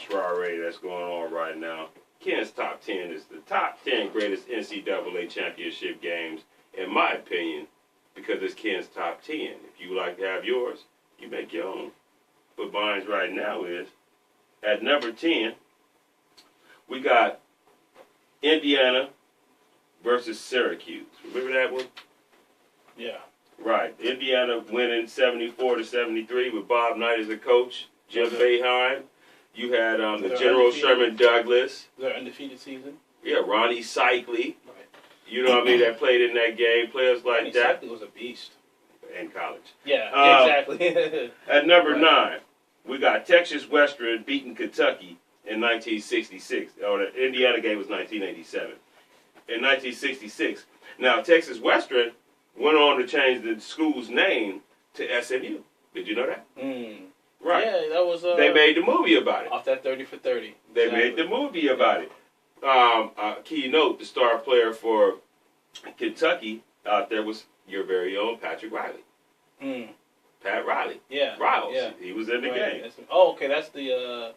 soiree that's going on right now, Ken's top 10 is the top 10 greatest NCAA championship games, in my opinion, because it's Ken's top 10. If you like to have yours, you make your own. But mine right now is, at number 10, we got Indiana versus Syracuse. Remember that one? Yeah. Right. Indiana winning 74-73 with Bob Knight as the coach, Jim Boeheim. You had the General Sherman Douglas. Their undefeated season. Yeah, Ronnie Cycli. Right. You know what I mean? That played in that game. Players like Ronnie that. Cycli was a beast. In college. Yeah, exactly. At number 9, we got Texas Western beating Kentucky in 1966. Oh, the Indiana game was 1987. In 1966. Now, Texas Western went on to change the school's name to SMU. Did you know that? Right. Yeah, that was. They made the movie about it. Off that 30 for 30. They made the movie about it. Key note: the star player for Kentucky out there was your very own Patrick Riley. Pat Riley. Yeah. Riles. Yeah. He was in the game. Oh, okay. That's the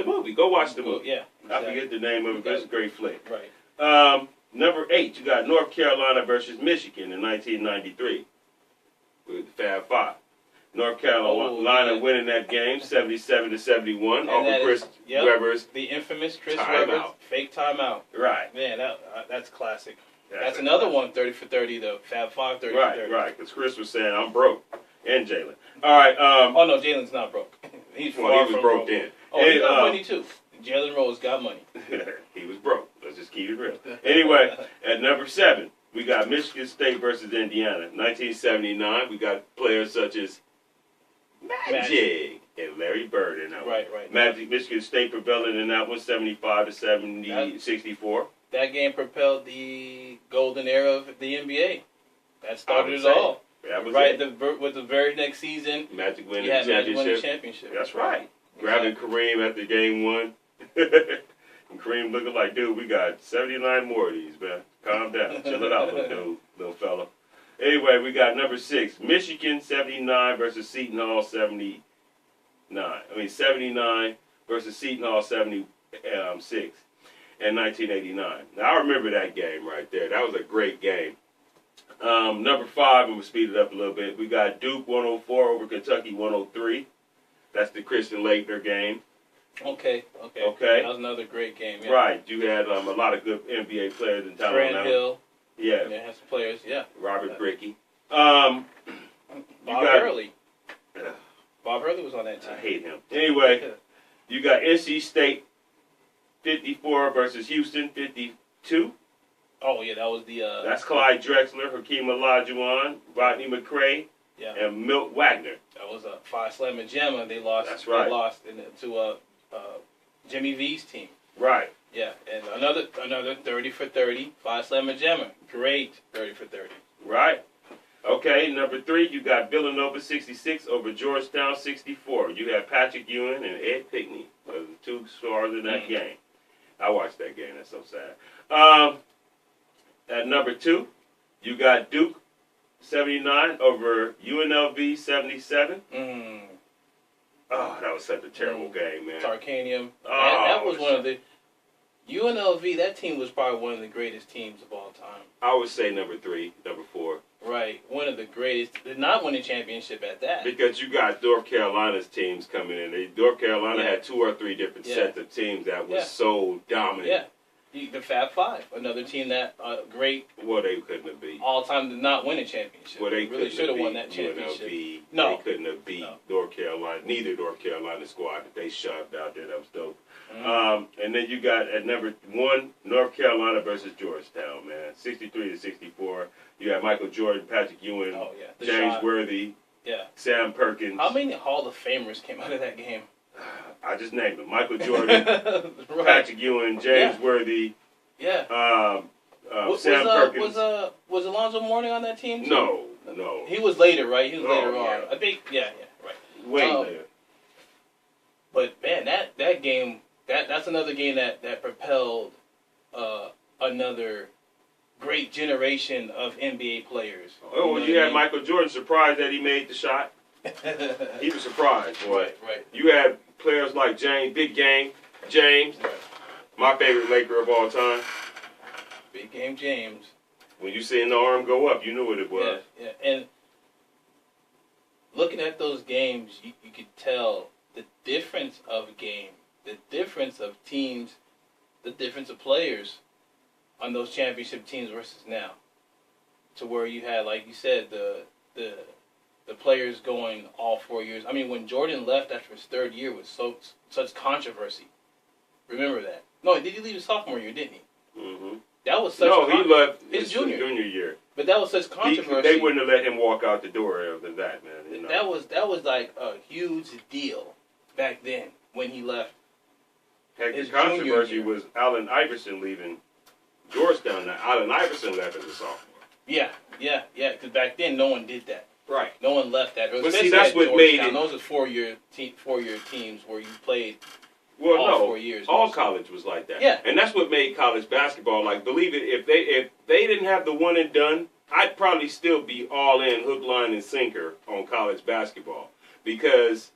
movie. Go watch the movie. Yeah. Exactly. I forget the name of it, but it's a great flick. Right. Number 8, you got North Carolina versus Michigan in 1993 with the Fab Five. North Carolina winning that game 77-71 off of Chris Webber's the infamous Chris Webber's fake timeout. Right. Man, that's classic. That's another one, 30 for 30, though. Fab 5, 30 for 30. Right, because Chris was saying, I'm broke. And Jalen. All right. Oh, no, Jalen's not broke. He was broke then. Oh, he got money, too. Jalen Rose got money. He was broke. Let's just keep it real. Anyway, at number 7, we got Michigan State versus Indiana. 1979, we got players such as Magic and Larry Bird in that one. Right. Magic Michigan State prevailing in that one, 75-64. That game propelled the golden era of the NBA. That started it all. That was right. it. With the very next season, Magic winning the the championship. That's right. Grabbing Kareem after game one. And Kareem looking like, dude, we got 79 more of these, man. Calm down. Chill it out, little fella. Anyway, we got number 6. Michigan 79 versus Seton Hall 79. 79 versus Seton Hall 76 in 1989. Now, I remember that game right there. That was a great game. Number 5, and we'll speed it up a little bit. We got Duke 104 over Kentucky 103. That's the Christian Laettner game. Okay. That was another great game. Yeah. Right. You had a lot of good NBA players in town. Grant Hill. Yeah. They had some players. Yeah. Robert Brickey. Bob Hurley. Bob Hurley was on that team. I hate him. Anyway, you got NC State 54 versus Houston 52. Oh, yeah, that was the... That's Clyde Drexler, Hakeem Olajuwon, Rodney McCray, and Milt Wagner. That was a 5-slammer jammer. They lost. That's right. They lost to Jimmy V's team. Right. Yeah, and another 30 for 30, 5-slammer jammer. Great 30 for 30. Right. Okay, number 3, you got Villanova 66 over Georgetown 64. You have Patrick Ewing and Ed Pinckney, the 2 stars in that game. I watched that game. That's so sad. At number 2, you got Duke 79 over UNLV 77. Oh, that was such a terrible game, man. Tarkanian. Oh, that was one of the... UNLV, that team was probably one of the greatest teams of all time. I would say number 3, number 4. Right, one of the greatest. Did not win a championship at that. Because you got North Carolina's teams coming in. North Carolina had 2 or 3 different sets of teams that was so dominant. Yeah. The Fab Five, another team that great. Well, they couldn't have beat. All time did not win a championship. Well, they really should have won that championship. No, they couldn't have beat North Carolina. Neither North Carolina squad that they shoved out there. That was dope. And then you got at number 1 North Carolina versus Georgetown, man, 63-64. You have Michael Jordan, Patrick Ewing, James Worthy, Sam Perkins. How many Hall of Famers came out of that game? I just named them: Michael Jordan, Patrick Ewing, James Worthy. Yeah. Sam Perkins. Was Alonzo Mourning on that team too? No. He was later, right? He was later on. Yeah. I think. Yeah. Right. Way later. But man, that game, that's another game that propelled another great generation of NBA players. Oh, well, you had Michael Jordan surprised that he made the shot. He was surprised, boy. Right. You had players like Big Game James, my favorite Laker of all time. Big Game James. When you seen the arm go up, you knew what it was. Yeah. And looking at those games, you could tell the difference of game, the difference of teams, the difference of players on those championship teams versus now. To where you had, like you said, the players going all 4 years. I mean, when Jordan left after his 3rd year was such controversy. Remember that? No, did he leave his sophomore year, didn't he? Mm-hmm. That was such he left his junior year. But that was such controversy. They wouldn't have let him walk out the door after that, man. You know? That was like a huge deal back then when he left. Heck, the controversy was Allen Iverson leaving Georgetown. Now, Allen Iverson left as a sophomore. Yeah. Because back then no one did that. Right. No one left that. But see, that's what made it. Those are 4-year teams where you played. Well, all 4 years. All college was like that. Yeah. And that's what made college basketball, like, believe it, if they didn't have the one and done, I'd probably still be all in, hook, line, and sinker on college basketball. Because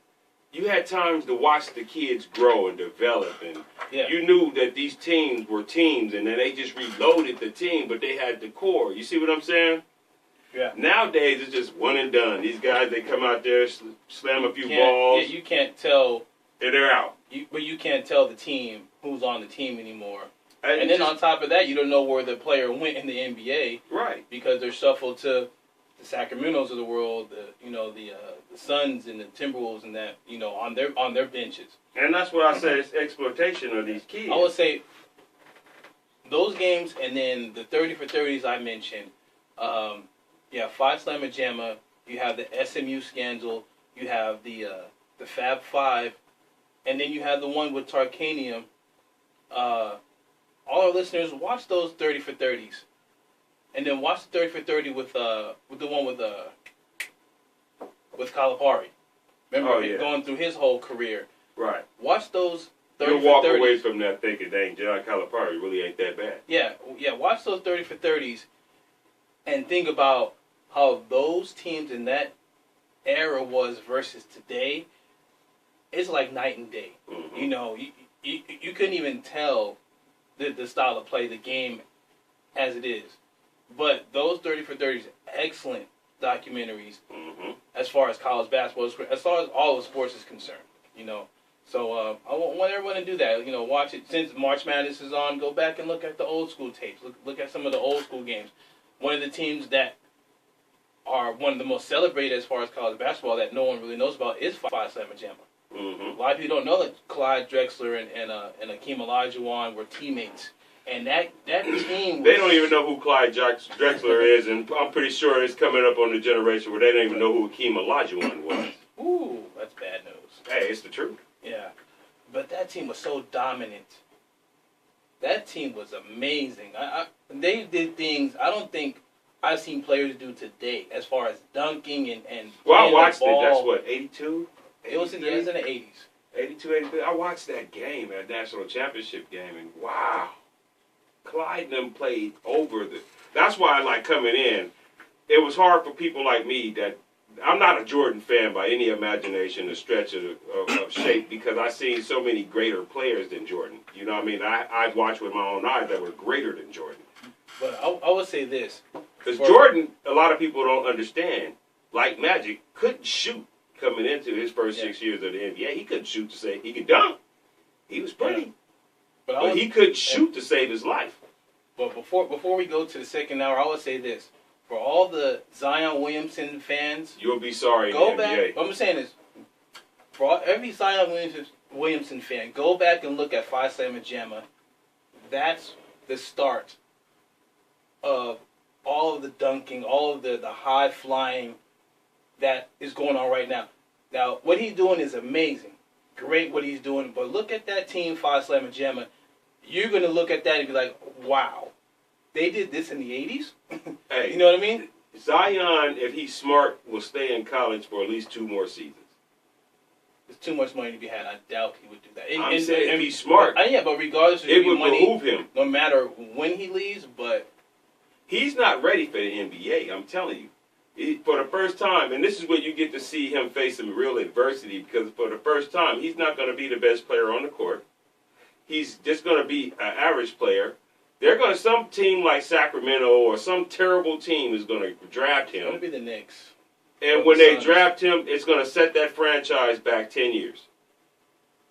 you had times to watch the kids grow and develop, and you knew that these teams were teams, and then they just reloaded the team, but they had the core. You see what I'm saying? Yeah. Nowadays, it's just one and done. These guys, they come out there, slam a few balls. Yeah, you can't tell. And they're out. But you can't tell the team who's on the team anymore. And then on top of that, you don't know where the player went in the NBA. Right. Because they're shuffled to the Sacramentos of the world, the Suns and the Timberwolves and that, on their benches. And that's what I said, it's exploitation of these kids. I would say those games and then the 30 for 30s I mentioned. 5-slammer jamma. You have the SMU scandal. You have the the Fab Five, and then you have the one with Tarkanium. All our listeners, watch those 30 for 30s, and then watch the 30 for 30 with the one with Calipari. Remember going through his whole career. Right. Watch those 30 You'll for walk 30s. away from that thinking, dang, John Calipari really ain't that bad. Yeah. Watch those 30 for 30s, and think about how those teams in that era was versus today. It's like night and day. Mm-hmm. You know, you couldn't even tell the style of play, the game as it is. But those 30 for 30s, excellent documentaries as far as college basketball is, as far as all of sports is concerned. You know, so I want everyone to do that. You know, watch it since March Madness is on. Go back and look at the old school tapes. Look at some of the old school games. One of the teams that are one of the most celebrated as far as college basketball that no one really knows about is Phi Sigma Gamma. A lot of people don't know that Clyde Drexler and Akeem Olajuwon were teammates, and that team. They don't even know who Clyde Drexler is, and I'm pretty sure it's coming up on the generation where they don't even know who Akeem Olajuwon was. Ooh, that's bad news. Hey, it's the truth. Yeah, but that team was so dominant. That team was amazing. They did things I don't think I've seen players do today, as far as dunking and. Well, I watched it. That's what, 82. It was in the 80s. 82, 83. I watched that game, that national championship game, and wow. Clyde and them played over the... That's why I like coming in. It was hard for people like me that... I'm not a Jordan fan by any imagination or stretch of shape because I've seen so many greater players than Jordan. You know what I mean? I've watched with my own eyes that were greater than Jordan. But I would say this. Because Jordan, a lot of people don't understand, like Magic, couldn't shoot. Coming into his first 6 years of the NBA, he couldn't shoot to save. He could dunk. He was pretty, but he couldn't shoot to save his life. But before we go to the second hour, I would say this: for all the Zion Williamson fans, you'll be sorry. Go back. I'm saying this: for every Zion Williamson fan, go back and look at Phi Sigma Gamma. That's the start of all of the dunking, all of the high flying that is going on right now. Now, what he's doing is amazing. Great what he's doing. But look at that team, Phi Sigma Gamma. You're going to look at that and be like, wow. They did this in the 80s? Hey, you know what I mean? Zion, if he's smart, will stay in college for at least 2 more seasons. There's too much money to be had. I doubt he would do that. I'm saying if he's smart. But regardless of it would behoove him. No matter when he leaves, but... He's not ready for the NBA, I'm telling you. For the first time, and this is where you get to see him face some real adversity, because for the first time, he's not going to be the best player on the court. He's just going to be an average player. They're going to, some team like Sacramento or some terrible team is going to draft him. It's going to be the Knicks. And when they draft him, it's going to set that franchise back 10 years.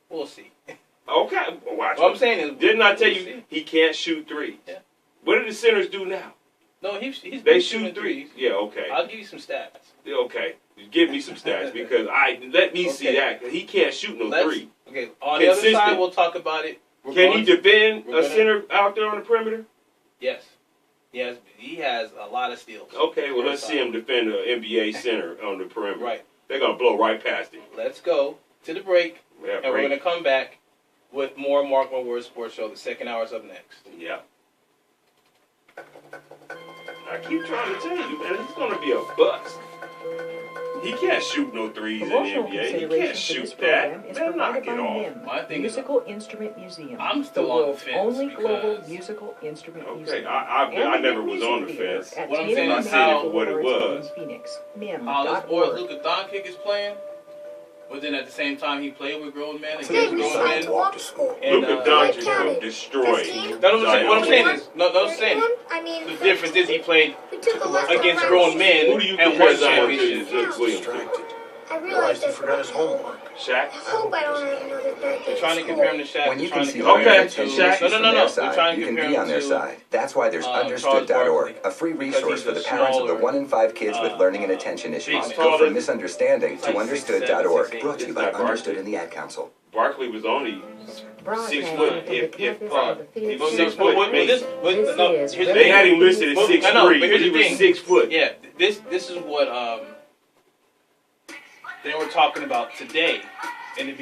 We'll see. Okay, watch. What I'm saying is, didn't I tell you he can't shoot threes? Yeah. What do the centers do now? No, he's they shoot threes. Yeah, okay. I'll give you some stats. Okay, give me some stats because let me see that. He can't shoot no three. Okay, on the other side, we'll talk about it. Can he defend a center out there on the perimeter? Yes. He has a lot of steals. Okay, well, let's see him defend an NBA center on the perimeter. Right. They're going to blow right past him. Let's go to the break, and we're going to come back with more Mark My Words Sports Show. The second hour is up next. Yeah. I keep trying to tell you, man, it's going to be a bust. He can't shoot no threes in the NBA. He can't shoot that. Man, knock it off. My thing is, Musical Instrument Museum. I'm still the on the world's fence. only global musical instrument museum. Okay, I never was on the fence. What I'm saying is how what it was. How this boy Luka Doncic is playing, but then at the same time he played with grown men and against grown men. Luka Doncic will destroy. What I'm saying is, the difference is he played against grown men and won championships. I realized he forgot his homework. Shaq? I hope I don't have another birthday. They're trying to compare him to Shaq. When you can see Shaq. No. They're trying to you can be on their side. That's why there's Understood.org, a free resource for the parents of the 1 in 5 kids with learning and attention issues. Go from misunderstanding to Understood.org. Brought to you by Understood and the Ad Council. Barkley was only 6 foot. If he was 6 foot. They had him listed at 6'3", but he was 6 foot. Yeah, this is what Then we're talking about today. And if you